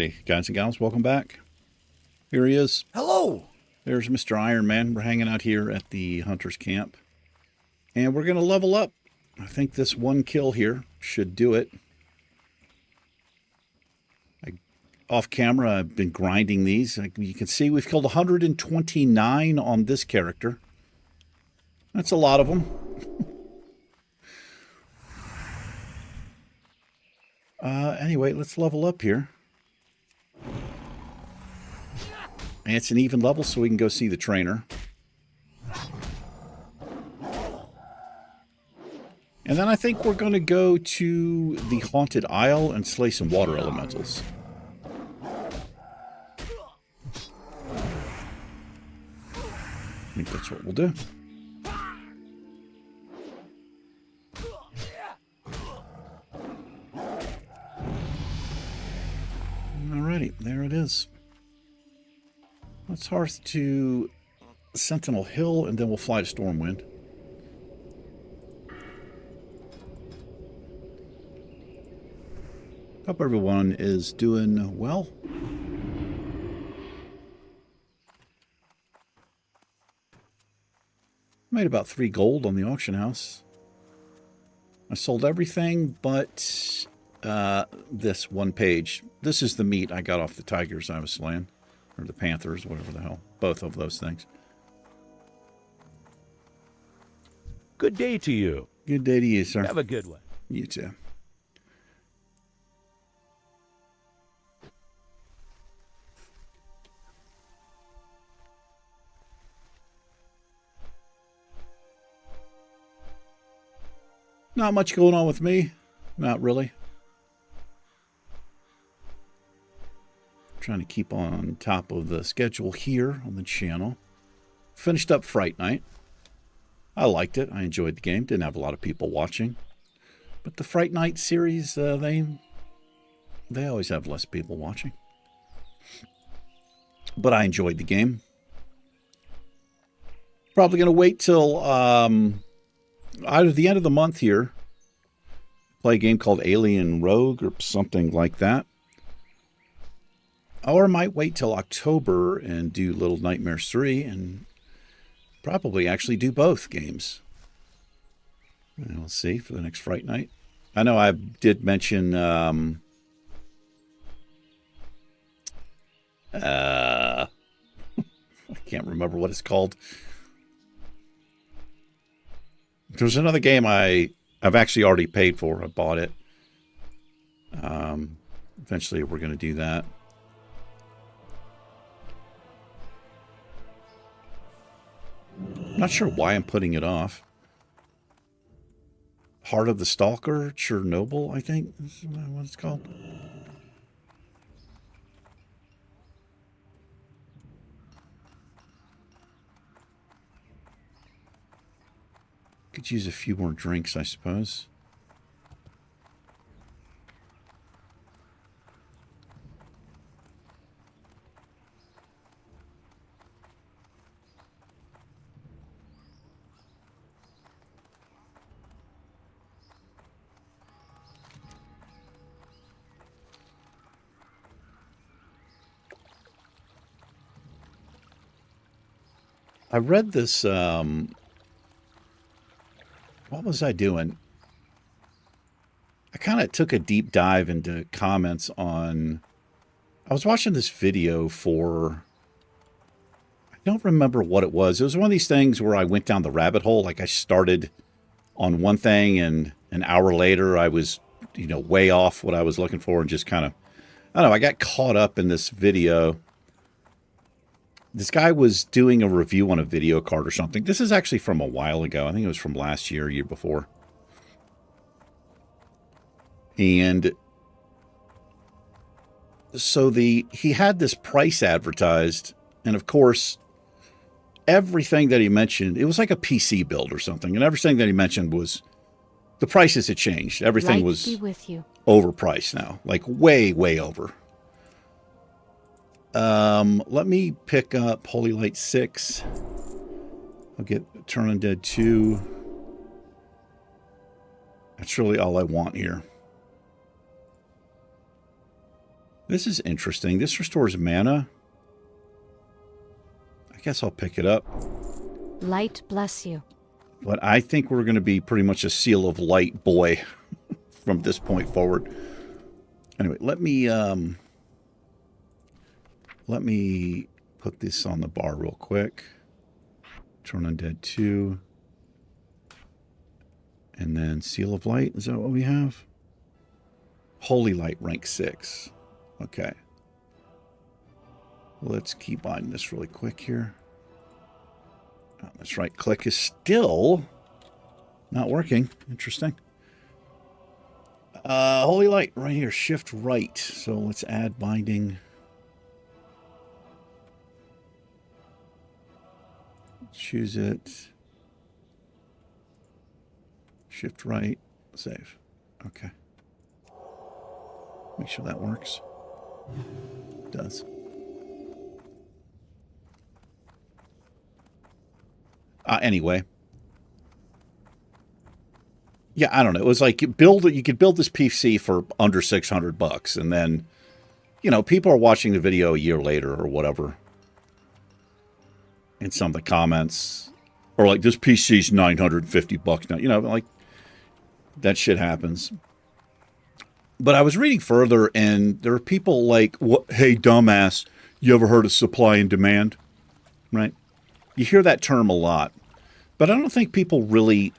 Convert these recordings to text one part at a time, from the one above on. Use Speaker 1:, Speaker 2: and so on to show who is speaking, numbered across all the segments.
Speaker 1: Alrighty, guys and gals, welcome back. Here he is.
Speaker 2: Hello!
Speaker 1: There's Mr. Ironman. We're hanging out here at the hunter's camp. And we're going to level up. I think this one kill here should do it. Off camera, I've been grinding these. You can see we've killed 129 on this character. That's a lot of them. Anyway, let's level up here. And it's an even level, so we can go see the trainer. And then I think we're going to go to the Haunted Isle and slay some water elementals. I think that's what we'll do. Alrighty, there it is. Let's hearth to Sentinel Hill, and then we'll fly to Stormwind. Hope everyone is doing well. Made about 3 gold on the auction house. I sold everything but this one page. This is the meat I got off the tigers I was slaying. Or the panthers, whatever the hell. Both of those things.
Speaker 2: Good day to you.
Speaker 1: Good day to you, sir.
Speaker 2: Have a good one.
Speaker 1: You too. Not much going on with me. Not really. Trying to keep on top of the schedule here on the channel. Finished up Fright Night. I liked it. I enjoyed the game. Didn't have a lot of people watching. But the Fright Night series, they always have less people watching. But I enjoyed the game. Probably going to wait till either the end of the month here. Play a game called Alien Rogue or something like that. Or I might wait till October and do Little Nightmares 3 and probably actually do both games. And we'll see for the next Fright Night. I know I did mention I can't remember what it's called. There's another game I've actually already paid for. I bought it. Eventually we're going to do that. Not sure why I'm putting it off. Heart of the Stalker, Chernobyl, I think is what it's called. Could use a few more drinks, I suppose. I read this, what was I doing? I kind of took a deep dive into comments on, I was watching this video for, I don't remember what it was. It was one of these things where I went down the rabbit hole. Like I started on one thing and an hour later I was, way off what I was looking for and just kind of, I don't know, I got caught up in this video. This guy was doing a review on a video card or something. This is actually from a while ago. I think it was from last year, year before. And so he had this price advertised. And of course, everything that he mentioned, it was like a PC build or something. And everything that he mentioned was, the prices had changed. Everything was overpriced now. Like way, way over. Let me pick up Holy Light 6. I'll get Turn Undead 2. That's really all I want here. This is interesting. This restores mana. I guess I'll pick it up.
Speaker 3: Light bless you.
Speaker 1: But I think we're going to be pretty much a seal of light boy from this point forward. Anyway, let me put this on the bar real quick. Turn Undead 2. And then Seal of Light. Is that what we have? Holy Light, rank 6. Okay. Let's keep buying this really quick here. Oh, this right click is still not working. Interesting. Holy Light right here. Shift right. So let's add binding. Choose it. Shift right. Save. Okay. Make sure that works. It does. Anyway. Yeah, I don't know. It was like you could build this PC for under $600, and then, you know, people are watching the video a year later or whatever. In some of the comments, or like, this PC's $950 now. You know, like, that shit happens. But I was reading further, and there are people like, hey, dumbass, you ever heard of supply and demand? Right? You hear that term a lot. But I don't think people really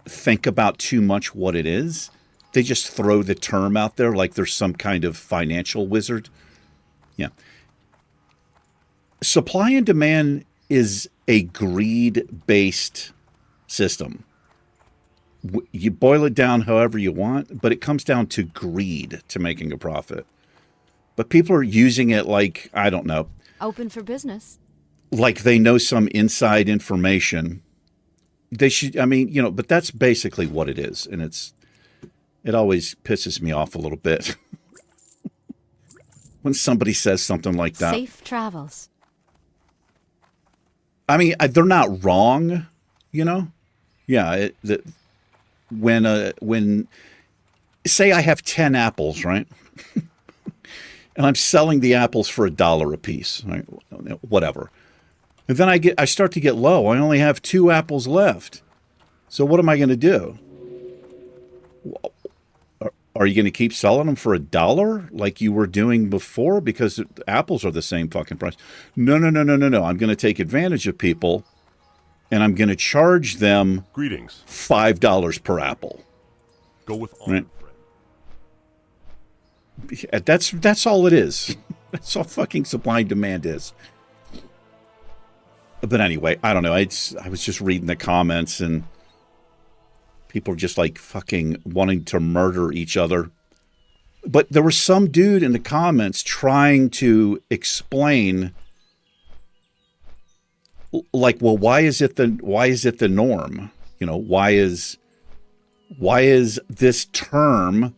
Speaker 1: think about too much what it is. They just throw the term out there like there's some kind of financial wizard. Yeah. Supply and demand is a greed-based system. You boil it down however you want, but it comes down to greed to making a profit. But people are using it like, I don't know.
Speaker 3: Open for business.
Speaker 1: Like they know some inside information. They should, I mean, you know, but that's basically what it is. And it always pisses me off a little bit when somebody says something like that.
Speaker 3: Safe travels.
Speaker 1: I mean, they're not wrong, you know? Yeah, when say I have 10 apples, right? And I'm selling the apples for $1 a piece, right? Whatever. And then I start to get low. I only have 2 apples left. So what am I going to do? Are you going to keep selling them for $1 like you were doing before? Because apples are the same fucking price. No. I'm going to take advantage of people, and I'm going to charge them
Speaker 2: Greetings.
Speaker 1: $5 per apple.
Speaker 2: Go with honor,
Speaker 1: Right.
Speaker 2: friend.
Speaker 1: That's all it is. That's all fucking supply and demand is. But anyway, I don't know. I was just reading the comments, and people are just like fucking wanting to murder each other. But there was some dude in the comments trying to explain, like, well, why is it the norm? You know, why is this term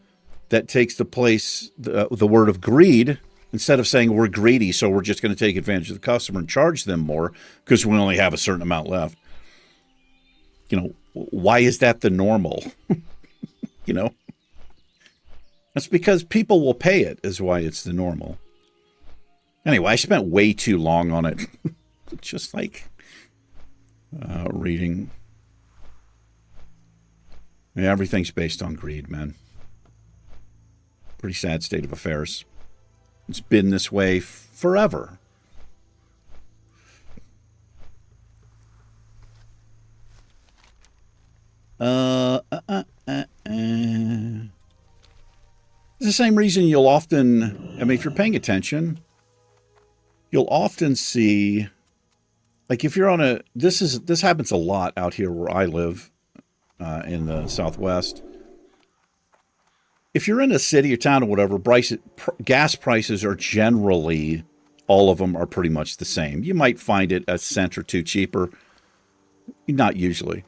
Speaker 1: that takes the place the word of greed? Instead of saying we're greedy, so we're just going to take advantage of the customer and charge them more because we only have a certain amount left. You know, why is that the normal? You know? That's because people will pay it is why it's the normal. Anyway, I spent way too long on it. Just like reading. Yeah, everything's based on greed, man. Pretty sad state of affairs. It's been this way forever. It's the same reason you'll often, I mean, if you're paying attention, you'll often see, like if you're on this happens a lot out here where I live in the Southwest. If you're in a city or town or whatever, gas prices are generally, all of them are pretty much the same. You might find it a cent or two cheaper. Not usually.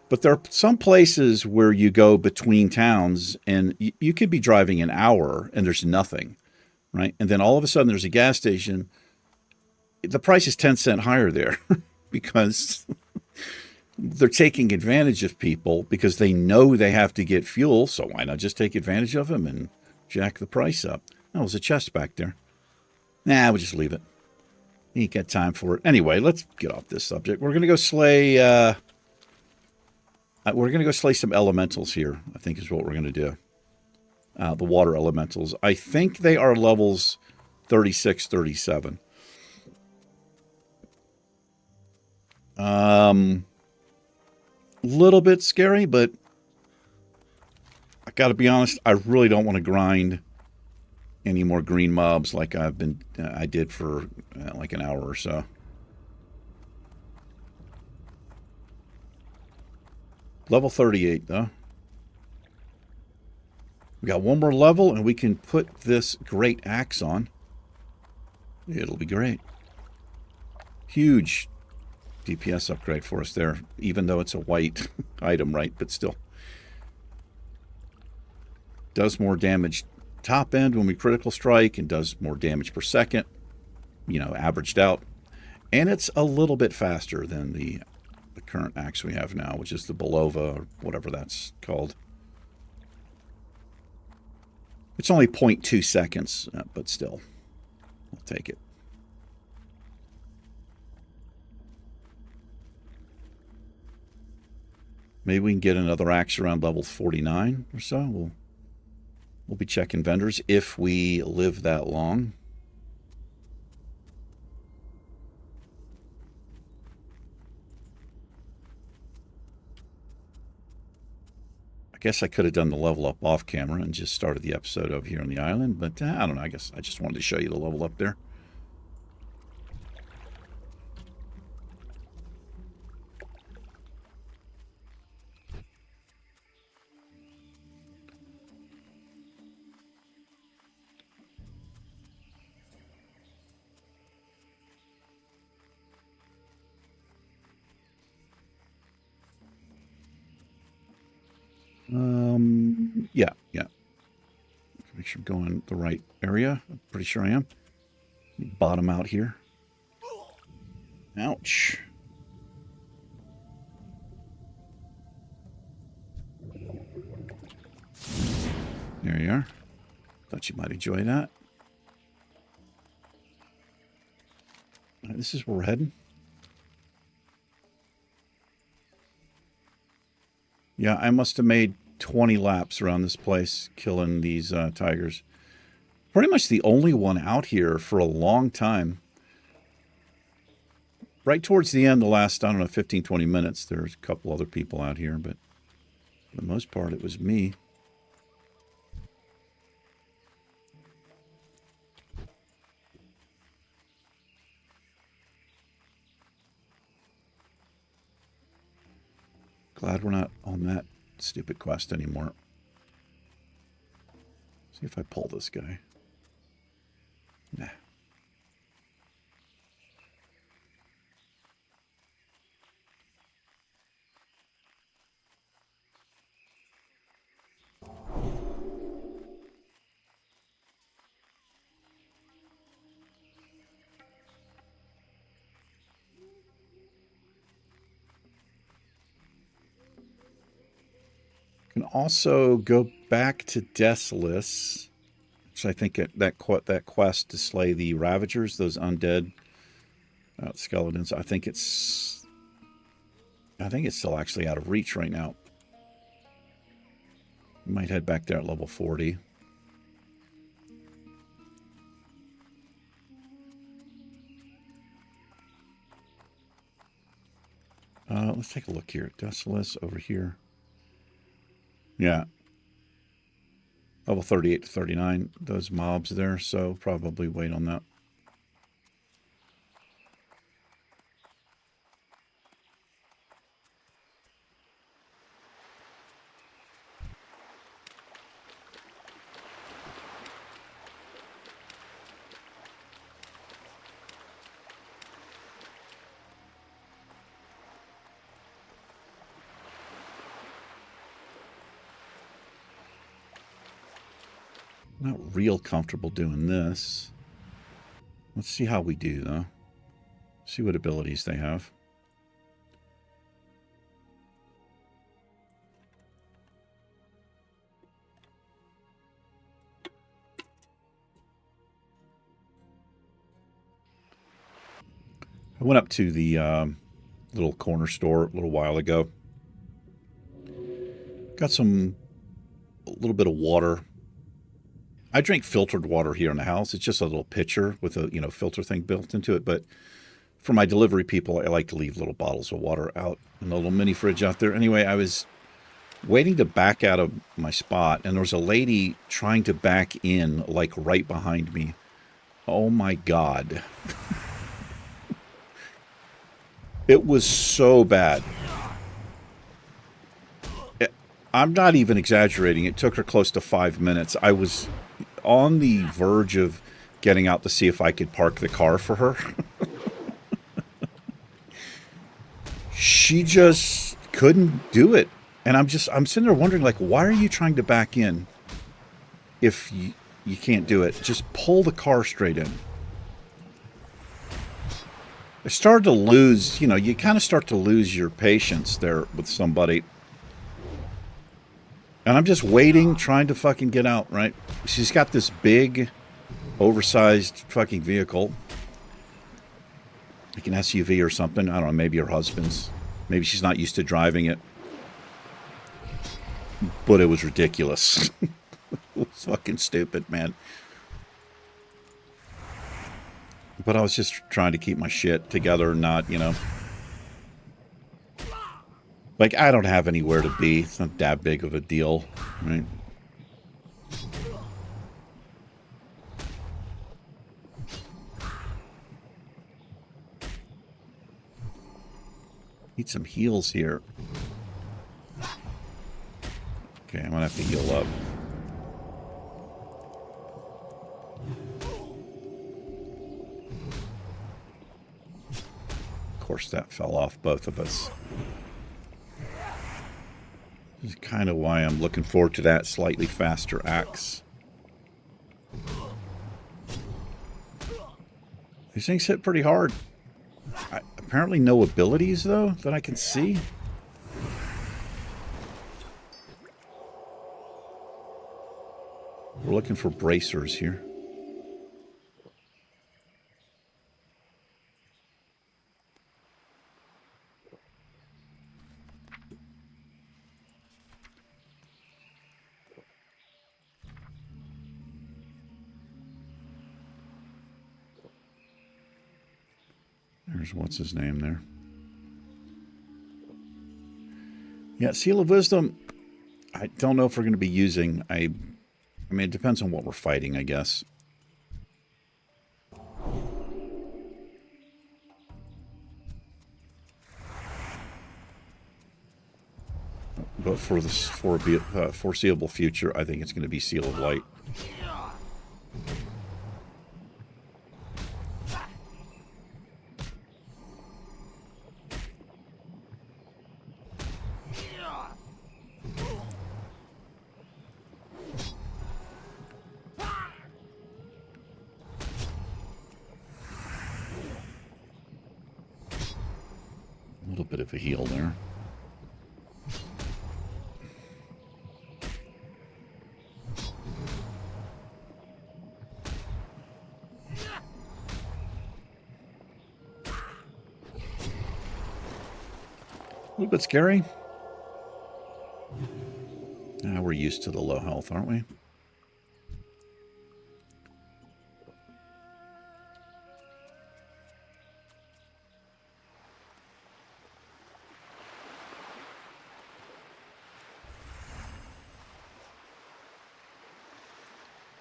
Speaker 1: But there are some places where you go between towns and you could be driving an hour and there's nothing, right? And then all of a sudden there's a gas station. The price is 10 cents higher there because they're taking advantage of people because they know they have to get fuel. So why not just take advantage of them and jack the price up? Oh, there's a chest back there. Nah, we'll just leave it. Ain't got time for it. Anyway, let's get off this subject. We're gonna go slay. We're gonna go slay some elementals here. I think is what we're gonna do. The water elementals. I think they are levels 36, 37. Little bit scary, but I got to be honest. I really don't want to grind any more green mobs like I did for like an hour or so. Level 38 though. We got one more level and we can put this great axe on. It'll be great. Huge DPS upgrade for us there, even though it's a white item, right? But still. Does more damage top end when we critical strike and does more damage per second, you know, averaged out. And it's a little bit faster than the current axe we have now, which is the Belova or whatever that's called. It's only 0.2 seconds, but still, I'll take it. Maybe we can get another axe around level 49 or so. We'll be checking vendors if we live that long. I guess I could have done the level up off camera and just started the episode over here on the island, but I don't know. I guess I just wanted to show you the level up there. Yeah. Make sure I'm going the right area. I'm pretty sure I am. Bottom out here. Ouch. There you are. Thought you might enjoy that. All right, this is where we're heading. Yeah, I must have made 20 laps around this place, killing these tigers. Pretty much the only one out here for a long time. Right towards the end, the last, I don't know, 15, 20 minutes, there's a couple other people out here, but for the most part, it was me. Glad we're not on that stupid quest anymore. See if I pull this guy. Nah. Can also go back to Desolus, which I think that quest to slay the Ravagers, those undead skeletons. I think it's still actually out of reach right now. We might head back there at level 40. Let's take a look here. Desolus over here. Yeah. Level 38 to 39, those mobs there, so probably wait on that. Not real comfortable doing this. Let's see how we do, though. See what abilities they have. I went up to the little corner store a little while ago. Got a little bit of water. I drink filtered water here in the house. It's just a little pitcher with a filter thing built into it. But for my delivery people, I like to leave little bottles of water out in a little mini fridge out there. Anyway, I was waiting to back out of my spot, and there was a lady trying to back in, like right behind me. Oh my God. It was so bad. I'm not even exaggerating. It took her close to 5 minutes. I was on the verge of getting out to see if I could park the car for her. She just couldn't do it. And I'm sitting there wondering, like, why are you trying to back in if you can't do it? Just pull the car straight in. I started to lose, you kind of start to lose your patience there with somebody. And I'm just waiting, trying to fucking get out, right? She's got this big, oversized fucking vehicle. Like an SUV or something. I don't know, maybe her husband's. Maybe she's not used to driving it. But it was ridiculous. It was fucking stupid, man. But I was just trying to keep my shit together, not, Like, I don't have anywhere to be. It's not that big of a deal, right? Need some heals here. Okay, I'm gonna have to heal up. Of course, that fell off both of us. This is kind of why I'm looking forward to that slightly faster axe. These things hit pretty hard. Apparently no abilities, though, that I can see. We're looking for bracers here. There's what's his name there. Yeah, Seal of Wisdom. I don't know if we're going to be using. I mean, it depends on what we're fighting, I guess. But for the foreseeable future, I think it's going to be Seal of Light. A little bit of a heal there. A little bit scary. Now we're used to the low health, aren't we?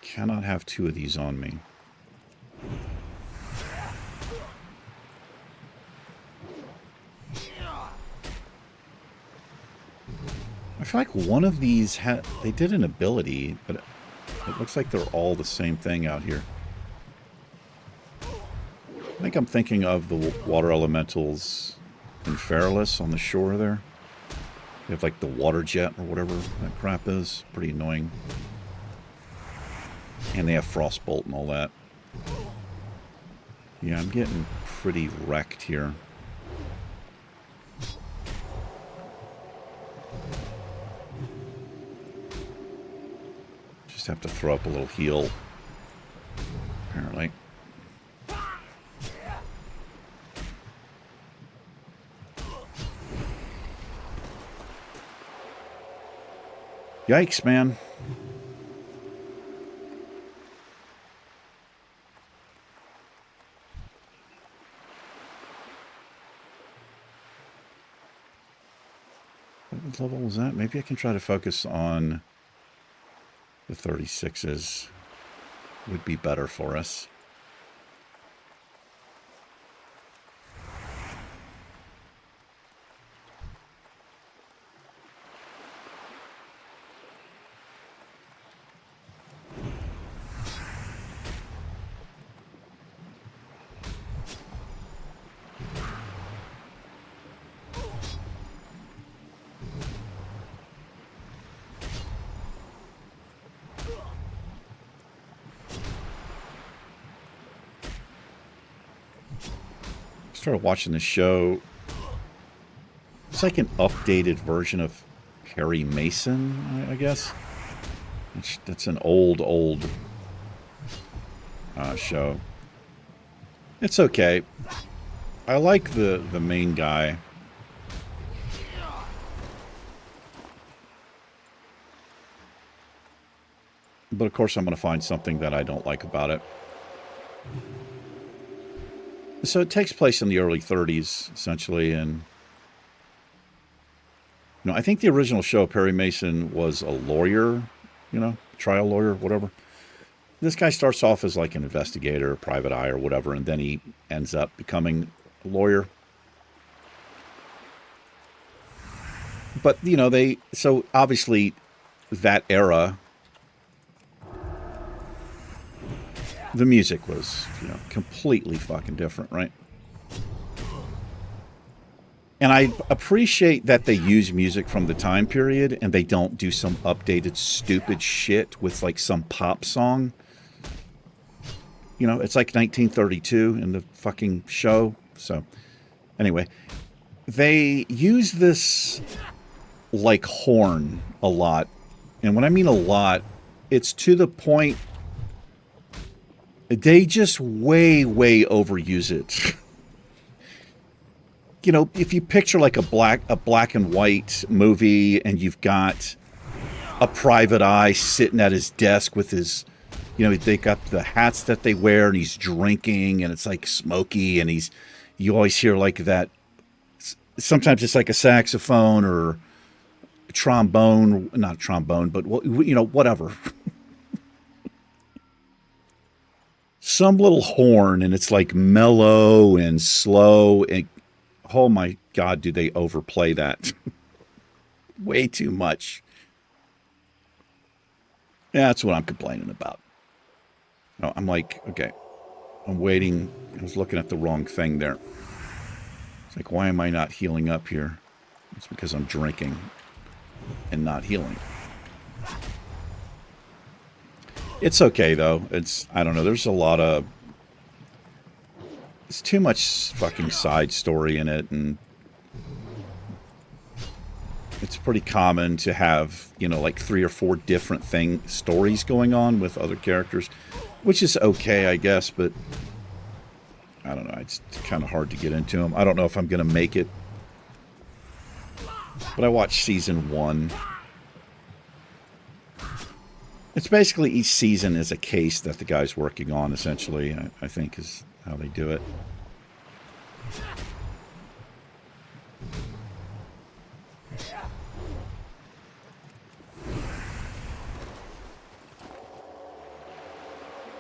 Speaker 1: Cannot have two of these on me. I feel like one of these they did an ability, but it looks like they're all the same thing out here. I think I'm thinking of the water elementals in Fairless on the shore there. They have like the water jet or whatever that crap is. Pretty annoying. And they have Frostbolt and all that. Yeah, I'm getting pretty wrecked here. Just have to throw up a little heal. Apparently. Yikes, man. What level was that? Maybe I can try to focus on the 36s. Would be better for us. Started watching the show. It's like an updated version of Perry Mason, I guess. That's an old show. It's okay. I like the main guy. But of course I'm going to find something that I don't like about it. So it takes place in the early 30s, essentially, and I think the original show, Perry Mason, was a lawyer, trial lawyer, whatever. This guy starts off as like an investigator, private eye, or whatever, and then he ends up becoming a lawyer. But so obviously that era, the music was, completely fucking different, right? And I appreciate that they use music from the time period and they don't do some updated stupid shit with like some pop song. It's like 1932 in the fucking show. So anyway, they use this like horn a lot. And when I mean a lot, it's to the point they just way overuse it. If you picture like a black and white movie and you've got a private eye sitting at his desk with his, they got the hats that they wear and he's drinking and it's like smoky and you always hear like that. Sometimes it's like a saxophone or a trombone, not trombone, but whatever. Some little horn and it's like mellow and slow and oh my God, do they overplay that? Way too much. Yeah, that's what I'm complaining about. I'm like, okay, I'm waiting. I was looking at the wrong thing there. It's like, why am I not healing up here? It's because I'm drinking and not healing. It's okay, though. I don't know, there's a lot of... It's too much fucking side story in it, and it's pretty common to have, like 3 or 4 different stories going on with other characters, which is okay, I guess, but I don't know, it's kind of hard to get into them. I don't know if I'm going to make it, but I watched season 1. It's basically each season is a case that the guy's working on, essentially, I think is how they do it.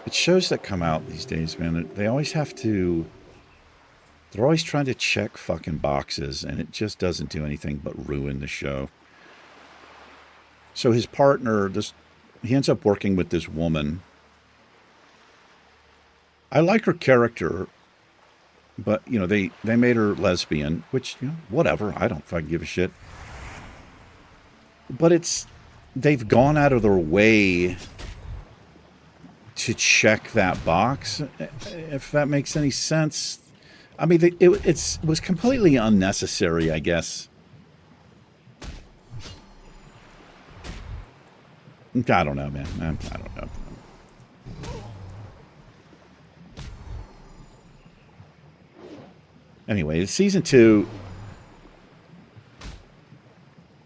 Speaker 1: It shows that come out these days, man, they always have to... They're always trying to check fucking boxes, and it just doesn't do anything but ruin the show. So his partner, he ends up working with this woman. I like her character, but, they made her lesbian, which, whatever. I don't fucking give a shit. But they've gone out of their way to check that box, if that makes any sense. I mean, it was completely unnecessary, I guess. I don't know, man. I don't know. Anyway, season 2...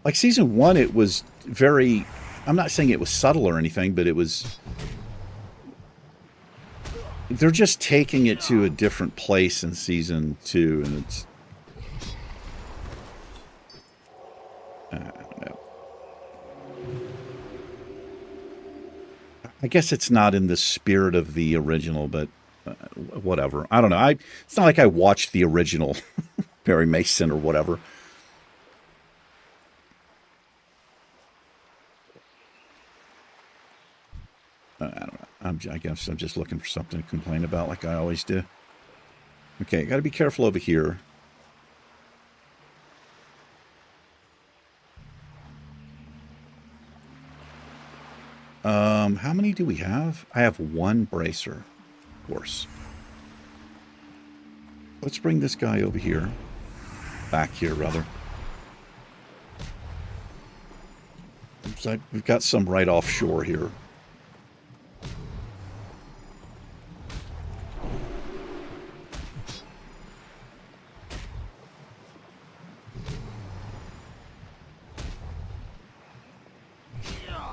Speaker 1: Like season 1, it was very I'm not saying it was subtle or anything, but it was... They're just taking it to a different place in Season 2, and it's... I don't know. I guess it's not in the spirit of the original, but whatever. I don't know. It's not like I watched the original Perry Mason or whatever. I don't know. I guess I'm just looking for something to complain about like I always do. Okay, got to be careful over here. How many do we have? I have one bracer, of course. Let's bring this guy over here. Back here, rather. Oops, we've got some right offshore here.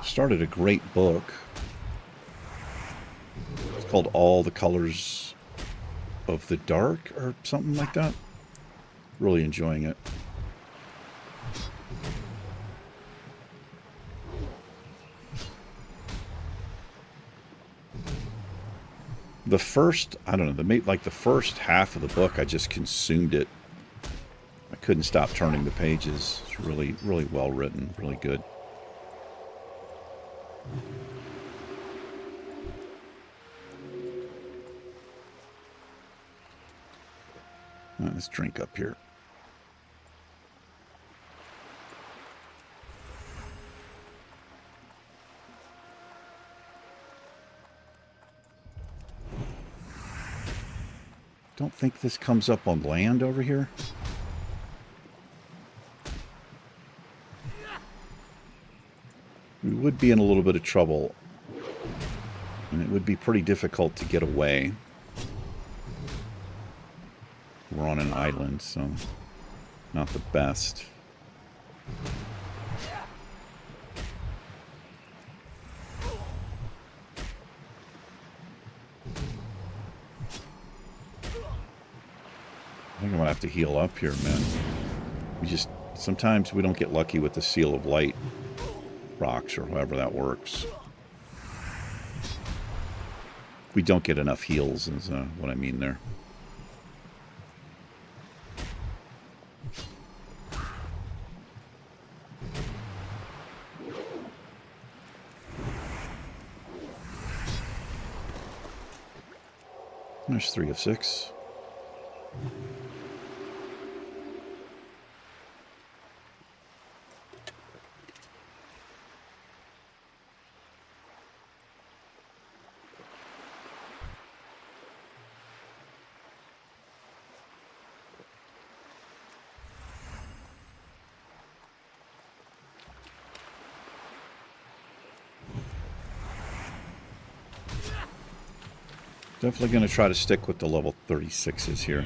Speaker 1: Started a great book. It's called All the Colors of the Dark or something like that. Really enjoying it. The first, I don't know, like the first half of the book, I just consumed it. I couldn't stop turning the pages. It's really, really well written, really good. Let's drink up here. Don't think this comes up on land over here. We would be in a little bit of trouble. And it would be pretty difficult to get away. We're on an island, so not the best. I think I'm gonna have to heal up here, man. Sometimes we don't get lucky with the Seal of Light rocks or however that works. We don't get enough heals is what I mean there. There's 3 of 6. Definitely going to try to stick with the level 36s here.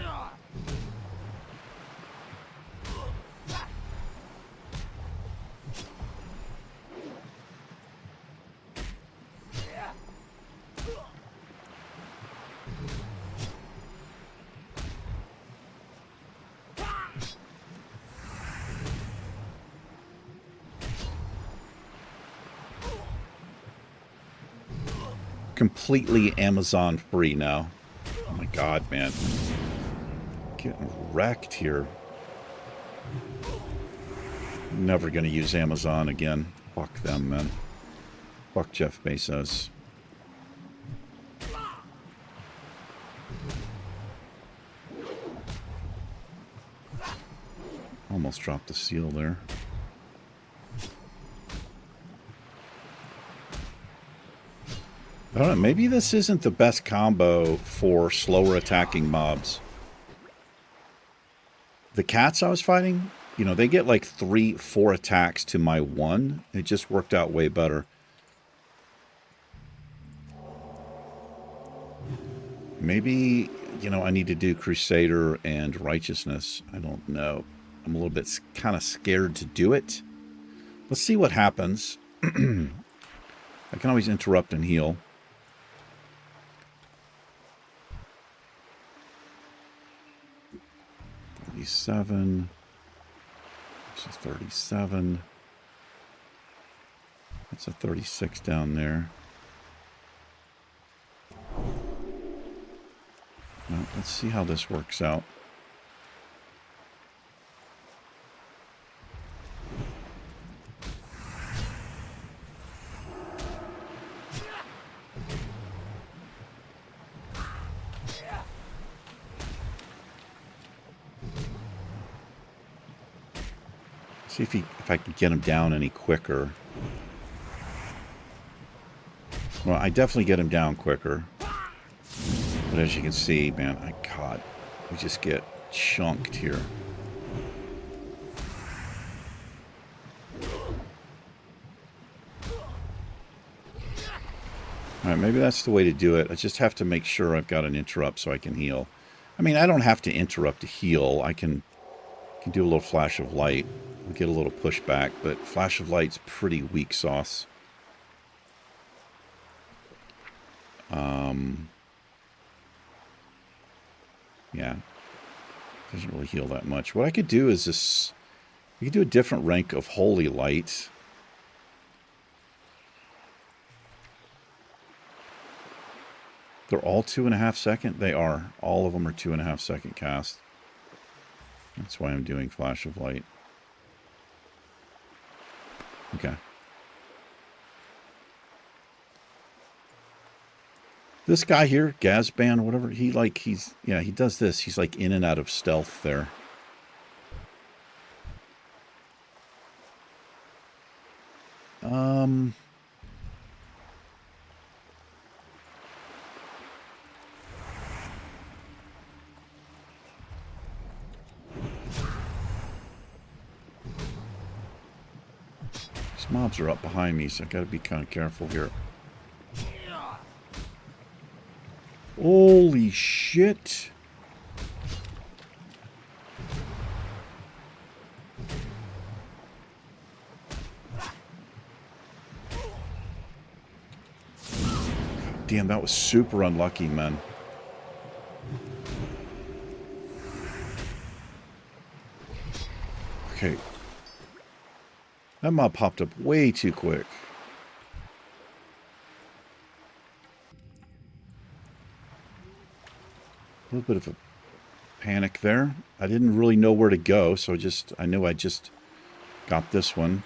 Speaker 1: Completely Amazon free now. Oh my god, man. Getting wrecked here. Never gonna use Amazon again. Fuck them, man. Fuck Jeff Bezos. Almost dropped the seal there. I don't know, maybe this isn't the best combo for slower attacking mobs. The cats I was fighting, you know, they get like 3-4 attacks to my 1. It just worked out way better. Maybe, you know, I need to do Crusader and Righteousness. I don't know. I'm a little bit kind of scared to do it. Let's see what happens. I can always interrupt and heal. $37. That's a 37. That's a 36 down there. Well, let's see how this works out. See if I can get him down any quicker. Well, I definitely get him down quicker. But as you can see, man, God, we just get chunked here. Alright, maybe that's the way to do it. I just have to make sure I've got an interrupt so I can heal. I mean, I don't have to interrupt to heal. I can do a little flash of light. We'll get a little pushback, but flash of light's pretty weak sauce. Yeah. Doesn't really heal that much. What I could do is this... We could do a different rank of Holy Light. They're all 2.5 second? They are. All of them are 2.5 second cast. That's why I'm doing Flash of Light. Okay. This guy here, Gazban, whatever, he does this. He's like in and out of stealth there. These mobs are up behind me, so I gotta be kind of careful here. Holy shit. God damn, that was super unlucky, man. Okay. That mob popped up way too quick. A little bit of a panic there. I didn't really know where to go, so I knew I just got this one.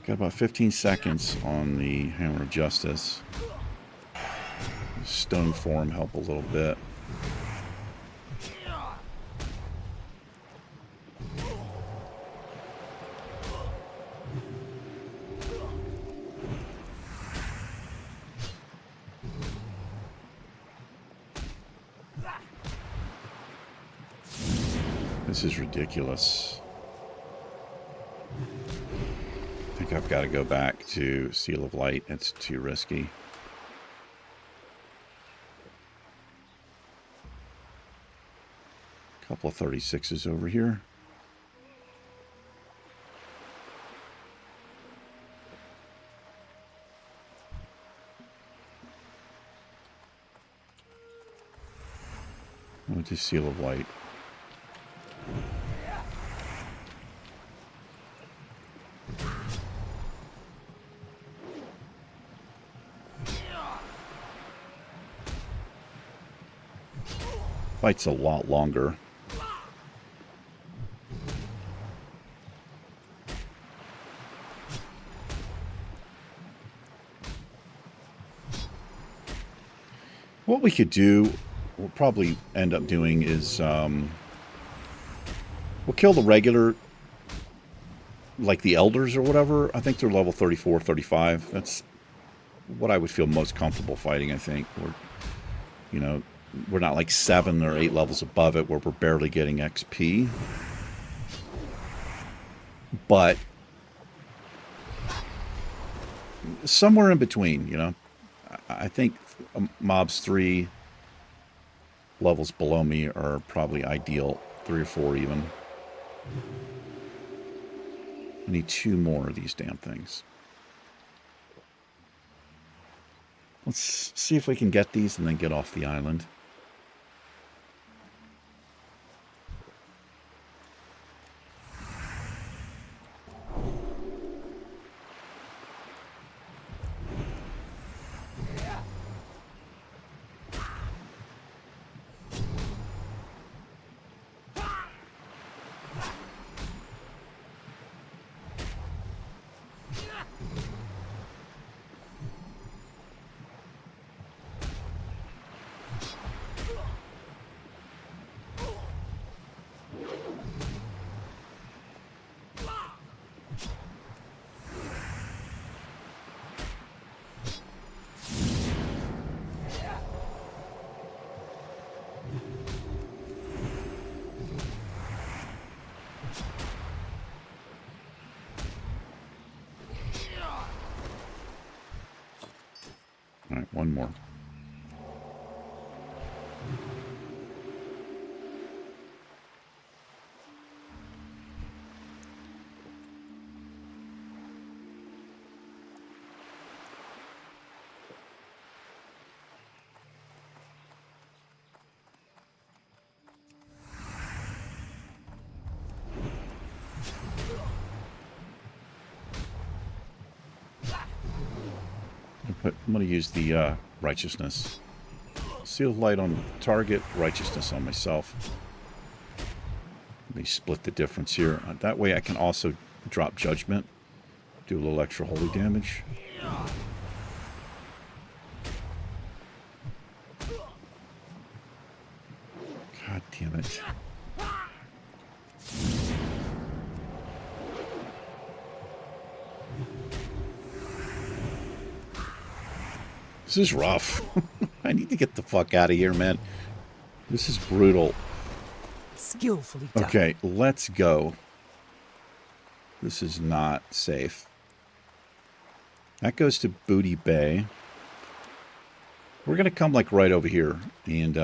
Speaker 1: Got about 15 seconds on the Hammer of Justice. Stone form help a little bit. This is ridiculous. I think I've got to go back to Seal of Light. It's too risky. Couple of 36s over here. We'll do Seal of Light. Fight's a lot longer. What we could do, we'll probably end up doing is, we'll kill the regular, like the elders or whatever. I think they're level 34, 35. That's what I would feel most comfortable fighting, I think. We're not like 7 or 8 levels above it where we're barely getting XP. But somewhere in between, you know. I think mobs 3 levels below me are probably ideal. 3 or 4 even. I need 2 more of these damn things. Let's see if we can get these and then get off the island. All right, one more. I'm going to use the righteousness. Seal of light on target, righteousness on myself. Let me split the difference here. That way I can also drop judgment. Do a little extra holy damage. God damn it. This is rough. I need to get the fuck out of here, man. This is brutal.
Speaker 4: Skillfully done.
Speaker 1: Okay, let's go. This is not safe. That goes to Booty Bay. We're going to come like right over here. And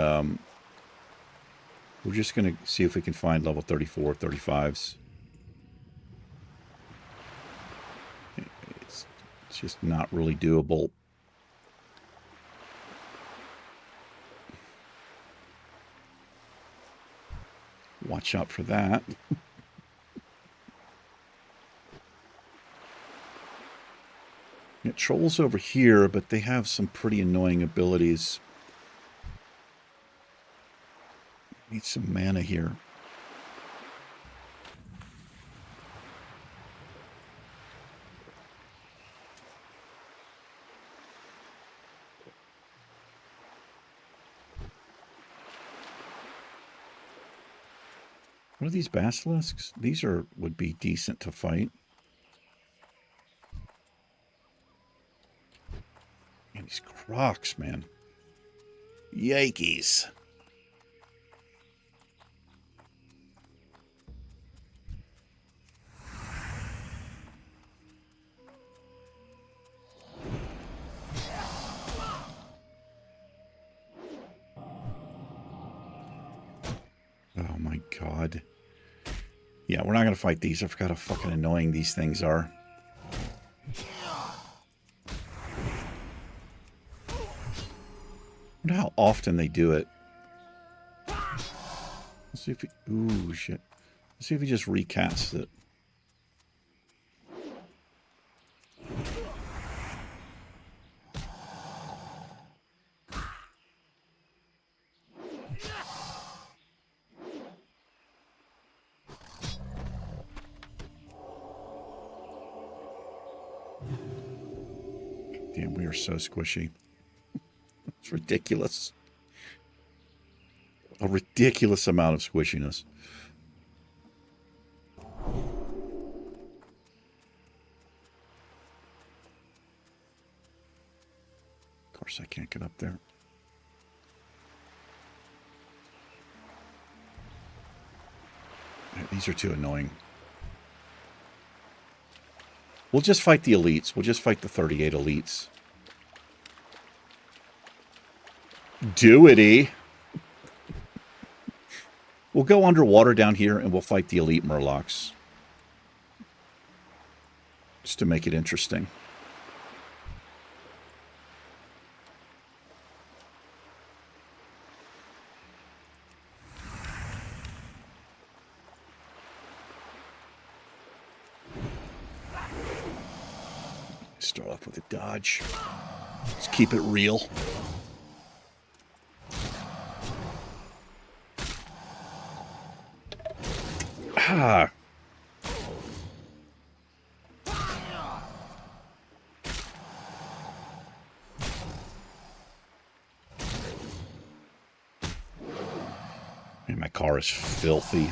Speaker 1: we're just going to see if we can find level 34, 35s. It's just not really doable. Watch out for that. Yeah, trolls over here, but they have some pretty annoying abilities. Need some mana here. What are these basilisks? These would be decent to fight. And these crocs, man. Yikes. Oh my god. Yeah, we're not going to fight these. I forgot how fucking annoying these things are. I wonder how often they do it. Let's see if we... Ooh, shit. Let's see if we just recast it. Damn, we are so squishy. It's ridiculous. A ridiculous amount of squishiness. Of course I can't get up there. These are too annoying. We'll just fight the elites. We'll just fight the 38 elites. Do it, E. We'll go underwater down here and we'll fight the elite murlocs. Just to make it interesting. Start off with a dodge. Let's keep it real. Ah. Man, my car is filthy.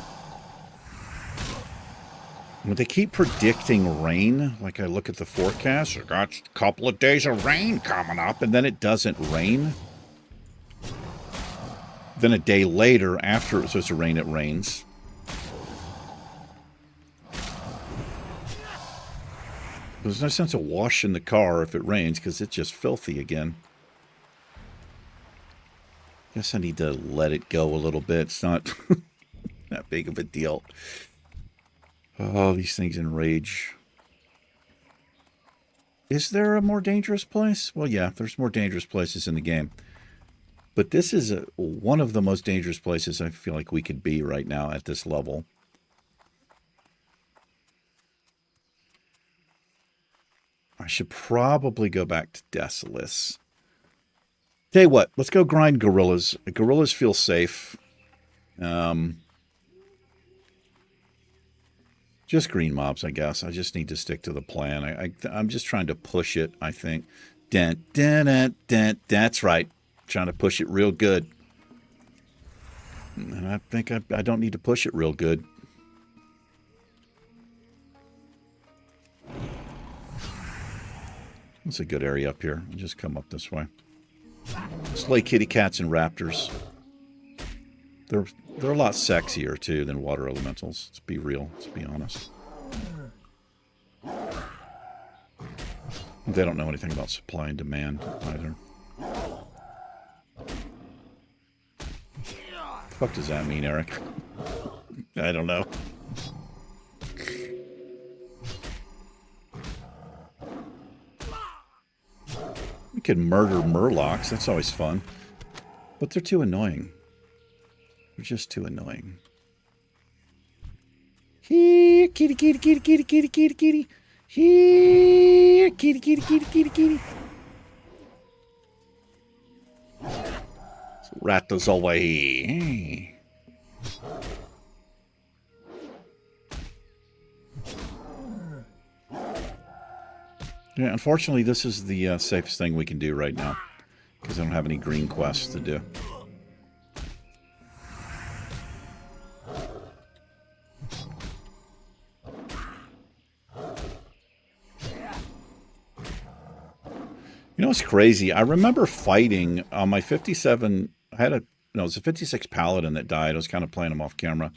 Speaker 1: When they keep predicting rain, like I look at the forecast, I got a couple of days of rain coming up, and then it doesn't rain. Then a day later, after it's supposed to rain, it rains. There's no sense of washing the car if it rains, because it's just filthy again. Guess I need to let it go a little bit. It's not that big of a deal. Oh, these things enrage. Is there a more dangerous place? Well, yeah, there's more dangerous places in the game. But this is one of the most dangerous places I feel like we could be right now at this level. I should probably go back to Desolace. Tell you what, let's go grind gorillas. Gorillas feel safe. Just green mobs, I guess. I just need to stick to the plan. I'm just trying to push it, I think. Dent, dent, dent, dent. That's right. Trying to push it real good. And I think I don't need to push it real good. It's a good area up here. I'll just come up this way. Slay kitty cats and raptors. They're a lot sexier, too, than water elementals. Let's be real. Let's be honest. They don't know anything about supply and demand, either. The fuck does that mean, Eric? I don't know. We could murder murlocs. That's always fun. But they're too annoying. They're just too annoying. Here, kitty, kitty, kitty, kitty, kitty, kitty, kitty. Here, kitty, kitty, kitty, kitty, kitty. So rat us away. Yeah, unfortunately, this is the safest thing we can do right now. Because I don't have any green quests to do. You know what's crazy? I remember fighting on my 57. It was a 56 Paladin that died. I was kind of playing him off camera.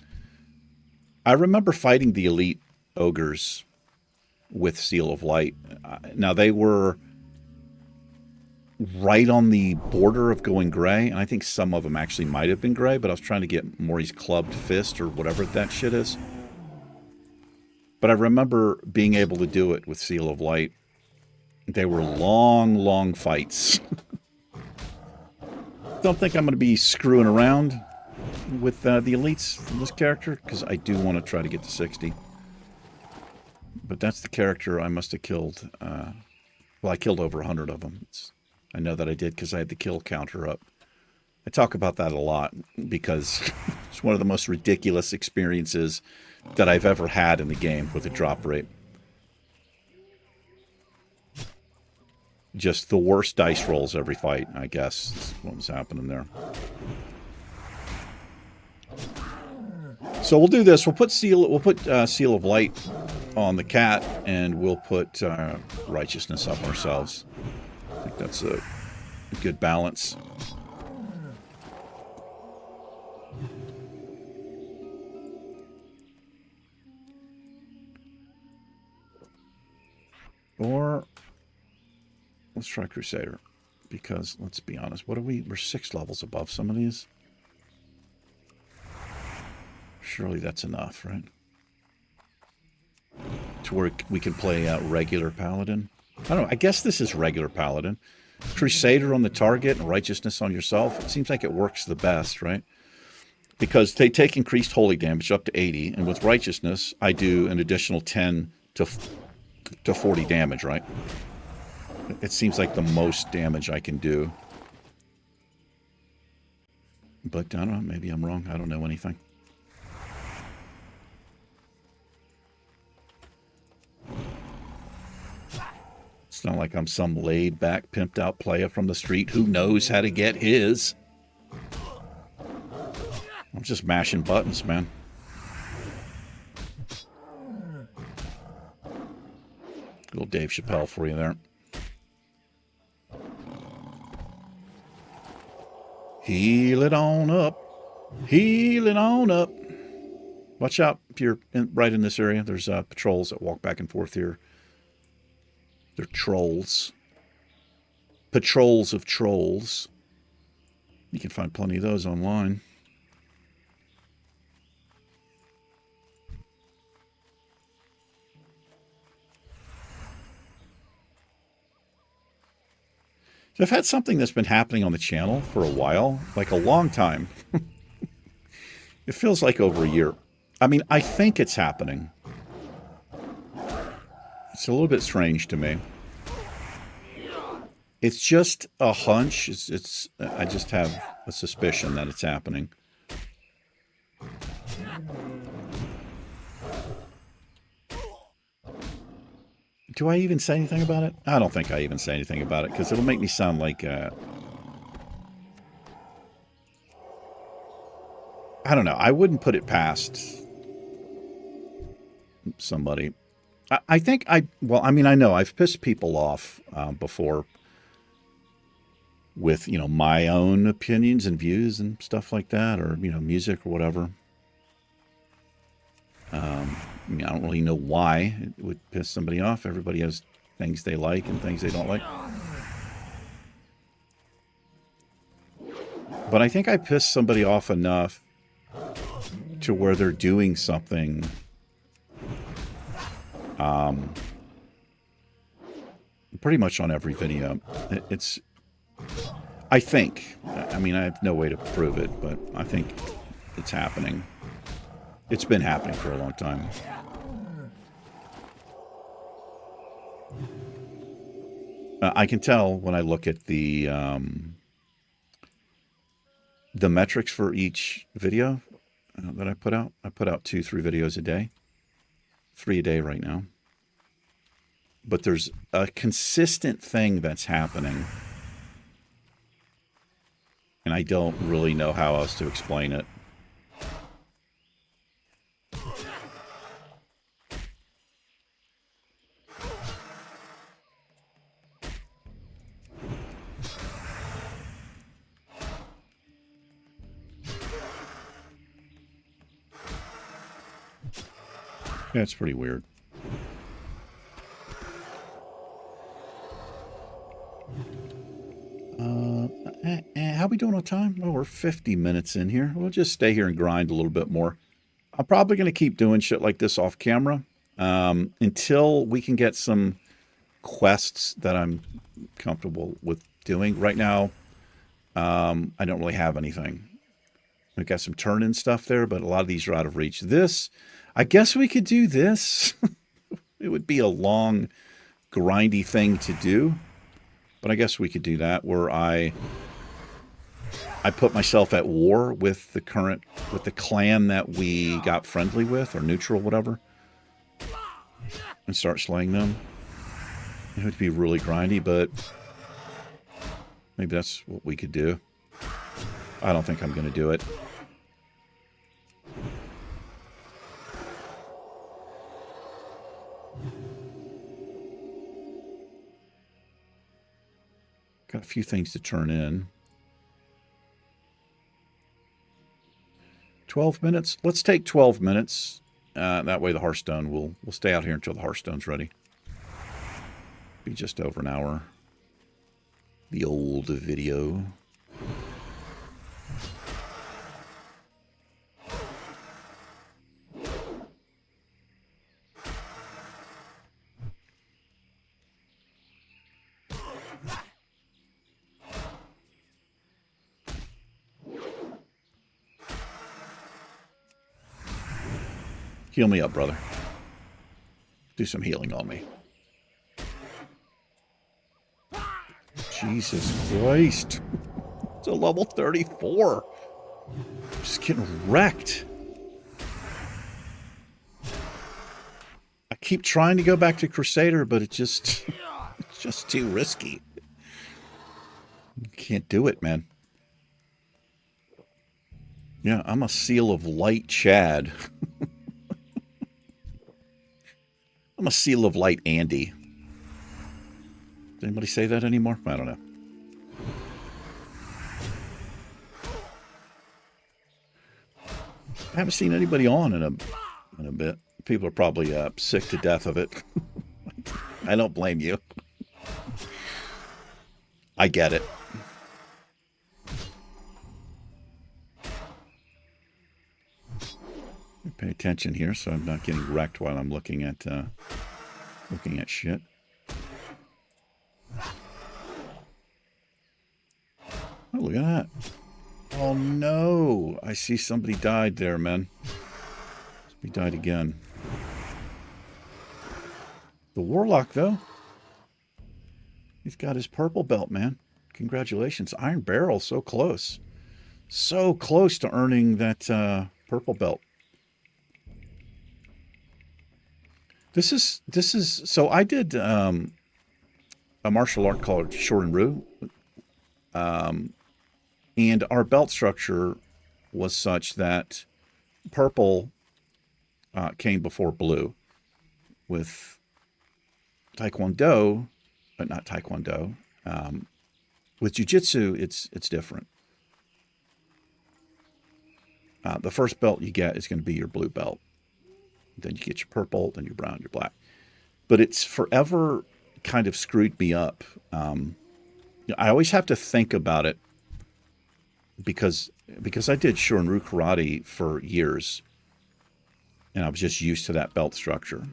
Speaker 1: I remember fighting the elite ogres with Seal of Light. Now, they were right on the border of going gray, and I think some of them actually might have been gray, but I was trying to get Maury's clubbed fist or whatever that shit is. But I remember being able to do it with Seal of Light. They were long, long fights. Don't think I'm going to be screwing around with the elites from this character, because I do want to try to get to 60. But that's the character I must have killed. Well, I killed over 100 of them. I know that I did because I had the kill counter up. I talk about that a lot because it's one of the most ridiculous experiences that I've ever had in the game with a drop rate. Just the worst dice rolls every fight, I guess, is what was happening there. So we'll do this. We'll put Seal of Light on the cat, and we'll put Righteousness up ourselves. I think that's a good balance. Or let's try Crusader. Because, let's be honest, what are we? We're 6 levels above some of these. Surely that's enough, right? To where we can play regular Paladin. I don't know. I guess this is regular Paladin. Crusader on the target and Righteousness on yourself. It seems like it works the best, right? Because they take increased holy damage up to 80. And with Righteousness, I do an additional 10 to 40 damage, right? It seems like the most damage I can do. But I don't know. Maybe I'm wrong. I don't know anything. It's not like I'm some laid-back, pimped-out player from the street who knows how to get his. I'm just mashing buttons, man. Little Dave Chappelle for you there. Heal it on up. Heal it on up. Watch out if you're right in this area. There's patrols that walk back and forth here. They're trolls. Patrols of trolls. You can find plenty of those online. I've had something that's been happening on the channel for a while, like a long time. It feels like over a year. I mean, I think it's happening. It's a little bit strange to me. It's just a hunch. I just have a suspicion that it's happening. Do I even say anything about it? I don't think I even say anything about it because it'll make me sound like I don't know. I wouldn't put it past somebody. I think I know I've pissed people off before with, my own opinions and views and stuff like that, or, music or whatever. I don't really know why it would piss somebody off. Everybody has things they like and things they don't like. But I think I pissed somebody off enough to where they're doing something pretty much on every video. I think. I mean, I have no way to prove it, but I think it's happening. It's been happening for a long time. I can tell when I look at the metrics for each video that I put out. I put out 2-3 videos a day. 3 a day right now. But there's a consistent thing that's happening. And I don't really know how else to explain it. Yeah, it's pretty weird. How we doing on time? Well, we're 50 minutes in here. We'll just stay here and grind a little bit more. I'm probably going to keep doing shit like this off camera until we can get some quests that I'm comfortable with doing. Right now, I don't really have anything. We've got some turn-in stuff there, but a lot of these are out of reach. This, I guess we could do this. It would be a long, grindy thing to do. But I guess we could do that where I put myself at war with the clan that we got friendly with or neutral, whatever, and start slaying them. It would be really grindy, but maybe that's what we could do. I don't think I'm going to do it. Got a few things to turn in. 12 minutes. Let's take 12 minutes. That way the Hearthstone we'll stay out here until the Hearthstone's ready. be just over an hour. The old video. Heal me up, brother. Do some healing on me. Jesus Christ. It's a level 34. Just getting wrecked. I keep trying to go back to Crusader, but it's just too risky. Can't do it, man. Yeah, I'm a seal of light Chad. I'm a seal of light Andy. Does anybody say that anymore? I don't know. I haven't seen anybody on in a bit. People are probably sick to death of it. I don't blame you. I get it. Pay attention here so I'm not getting wrecked while I'm looking at shit. Oh, look at that. Oh no, I see somebody died there, man. Somebody died again. The Warlock, though, he's got his purple belt, man. Congratulations. Iron Barrel, so close. So close to earning that purple belt. This is so I did a martial art called Shorin-ryu, and our belt structure was such that purple came before blue. With Taekwondo, but not Taekwondo. With Jiu-Jitsu, it's different. The first belt you get is going to be your blue belt. Then you get your purple, then your brown, your black. But it's forever kind of screwed me up. I always have to think about it because I did Shorin-ryu karate for years, and I was just used to that belt structure.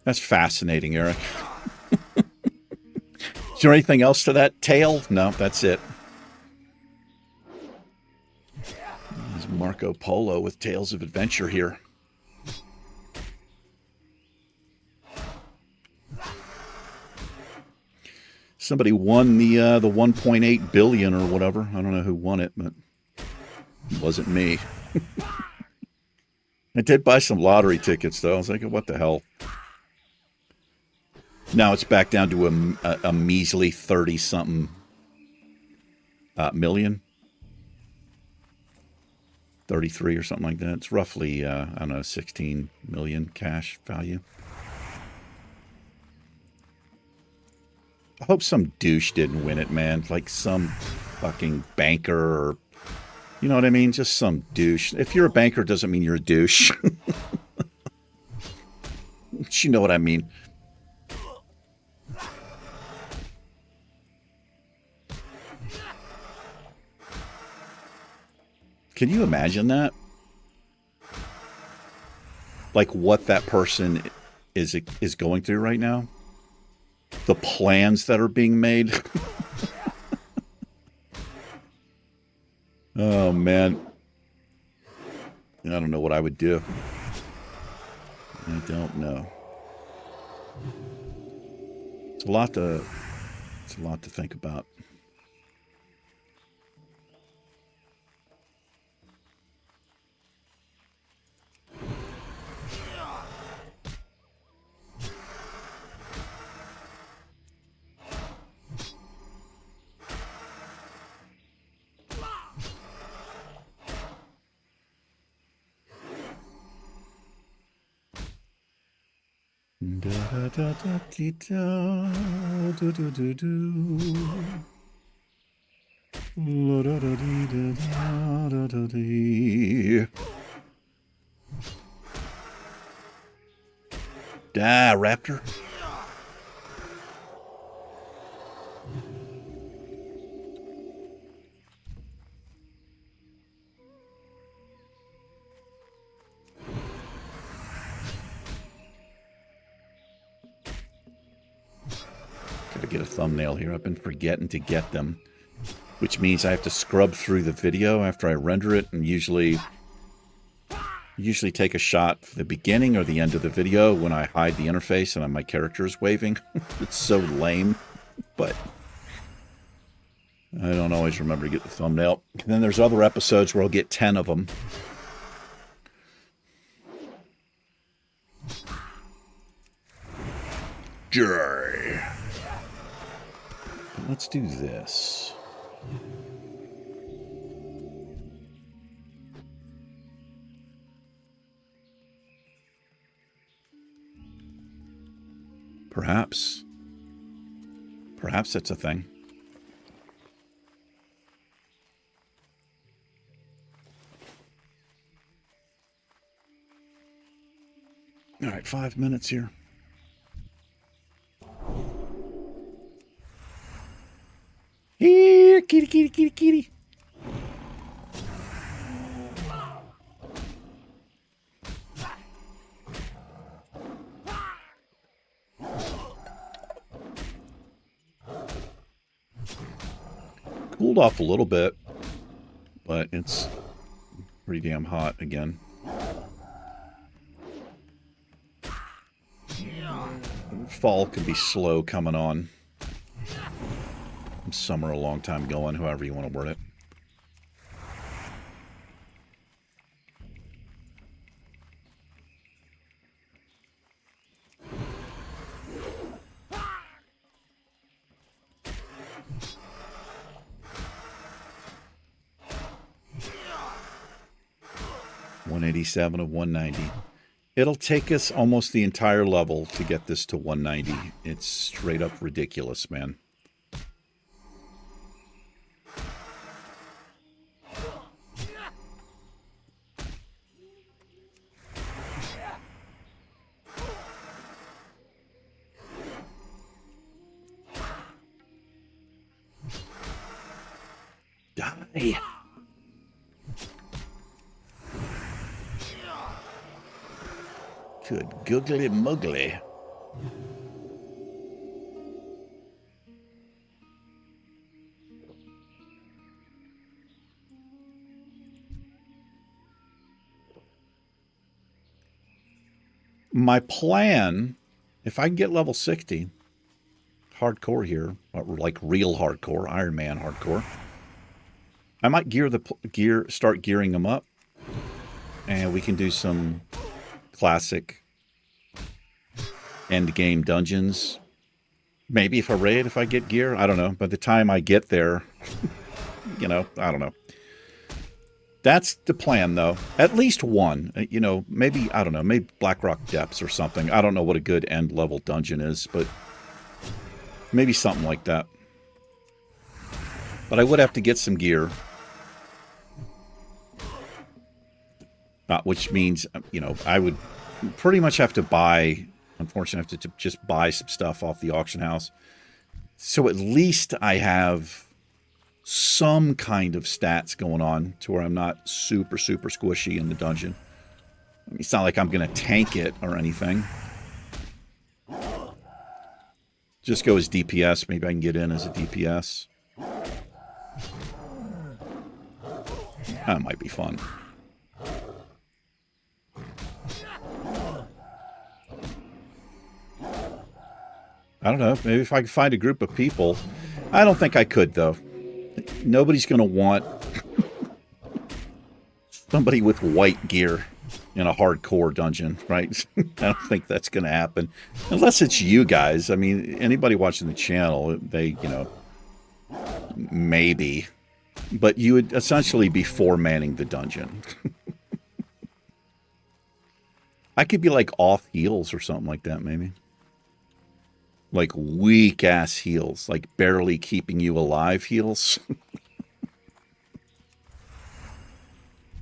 Speaker 1: That's fascinating, Eric. Is there anything else to that tale? No, that's it. There's Marco Polo with Tales of Adventure here. Somebody won the 1.8 billion or whatever. I don't know who won it, but it wasn't me. I did buy some lottery tickets, though. I was like, what the hell? Now it's back down to a measly 30-something million. 33 or something like that. It's roughly, I don't know, 16 million cash value. I hope some douche didn't win it, man. Like some fucking banker or, you know what I mean? Just some douche. If you're a banker, it doesn't mean you're a douche. You know what I mean? Can you imagine that? Like what that person is going through right now? The plans that are being made? Oh, man. I don't know what I would do. I don't know. It's a lot to think about. Da da da da dee, da do do do do. La da da dee da da da dee. Die, raptor. Gotta get a thumbnail here. I've been forgetting to get them, which means I have to scrub through the video after I render it, and usually take a shot for the beginning or the end of the video when I hide the interface and my character is waving. It's so lame, but I don't always remember to get the thumbnail. And then there's other episodes where I'll get 10 of them. Joy. Let's do this. Perhaps. Perhaps that's a thing. All right, 5 minutes here. Here, kitty, kitty, kitty, kitty. Cooled off a little bit, but it's pretty damn hot again. Fall can be slow coming on. Summer a long time going, however you want to word it. $187 of 190. It'll take us almost the entire level to get this to 190. It's straight up ridiculous, man. Die. Good googly muggly. My plan, if I can get level 60, hardcore here, or like real hardcore, Ironman hardcore, I might start gearing them up, and we can do some classic end game dungeons. Maybe if I get gear, I don't know. By the time I get there, I don't know. That's the plan, though. At least one. Maybe, I don't know, maybe Blackrock Depths or something. I don't know what a good end level dungeon is, but maybe something like that. But I would have to get some gear. Which means, I would pretty much have to buy, unfortunately, I have to just buy some stuff off the auction house. So at least I have some kind of stats going on to where I'm not super, super squishy in the dungeon. I mean, it's not like I'm going to tank it or anything. Just go as DPS. Maybe I can get in as a DPS. That might be fun. I don't know. Maybe if I could find a group of people. I don't think I could, though. Nobody's going to want somebody with white gear in a hardcore dungeon, right? I don't think that's going to happen. Unless it's you guys. I mean, anybody watching the channel, they, maybe. But you would essentially be four-manning the dungeon. I could be like off heals or something like that, maybe. Like weak-ass heals. Like barely keeping you alive heals.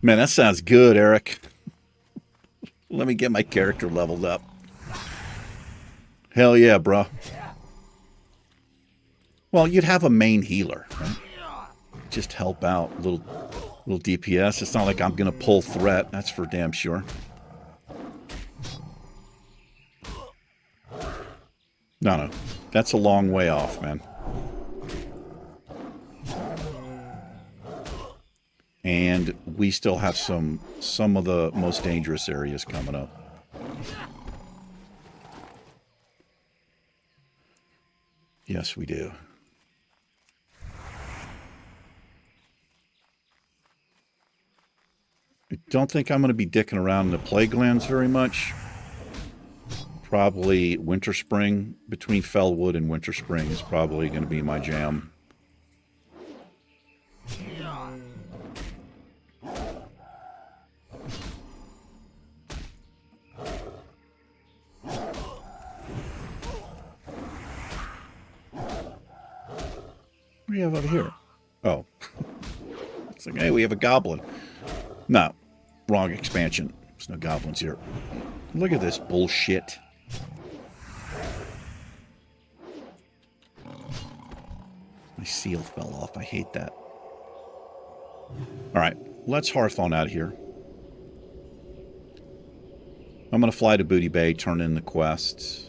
Speaker 1: Man, that sounds good, Eric. Let me get my character leveled up. Hell yeah, bro. Well, you'd have a main healer, right? Just help out. Little DPS. It's not like I'm going to pull threat. That's for damn sure. No. That's a long way off, man. And we still have some of the most dangerous areas coming up. Yes, we do. I don't think I'm going to be dicking around in the plague lands very much. Probably Winter Spring. Between Fellwood and Winter Spring is probably going to be my jam. What do you have over here? Oh. It's like, hey, we have a goblin. No. Wrong expansion. There's no goblins here. Look at this bullshit. My seal fell off. I hate that. Alright. Let's Hearthstone out of here. I'm going to fly to Booty Bay, turn in the quests.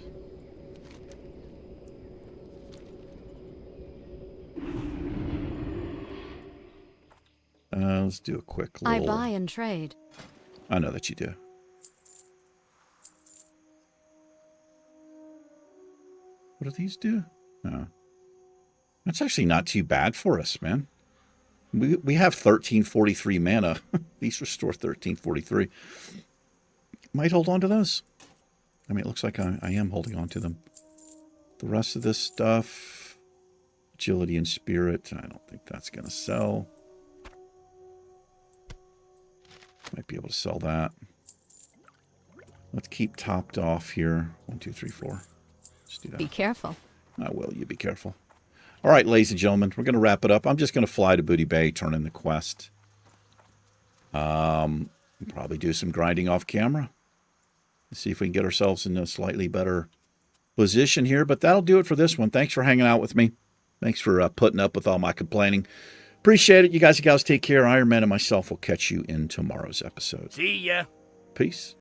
Speaker 1: Let's do a quick little...
Speaker 3: I buy and trade.
Speaker 1: I know that you do. What do these do? No. That's actually not too bad for us, man. We have 1343 mana. These restore 1343. Might hold on to those. I mean, it looks like I am holding on to them. The rest of this stuff... Agility and Spirit. I don't think that's going to sell. Might be able to sell that. Let's keep topped off here. 1, 2, 3, 4. Let's do that.
Speaker 3: Be careful.
Speaker 1: I will. You be careful. All right, ladies and gentlemen, we're going to wrap it up. I'm just going to fly to Booty Bay, turn in the quest. Probably do some grinding off camera. Let's see if we can get ourselves in a slightly better position here. But that'll do it for this one. Thanks for hanging out with me. Thanks for putting up with all my complaining. Appreciate it. You guys and gals take care. Ironman and myself will catch you in tomorrow's episode.
Speaker 2: See ya.
Speaker 1: Peace.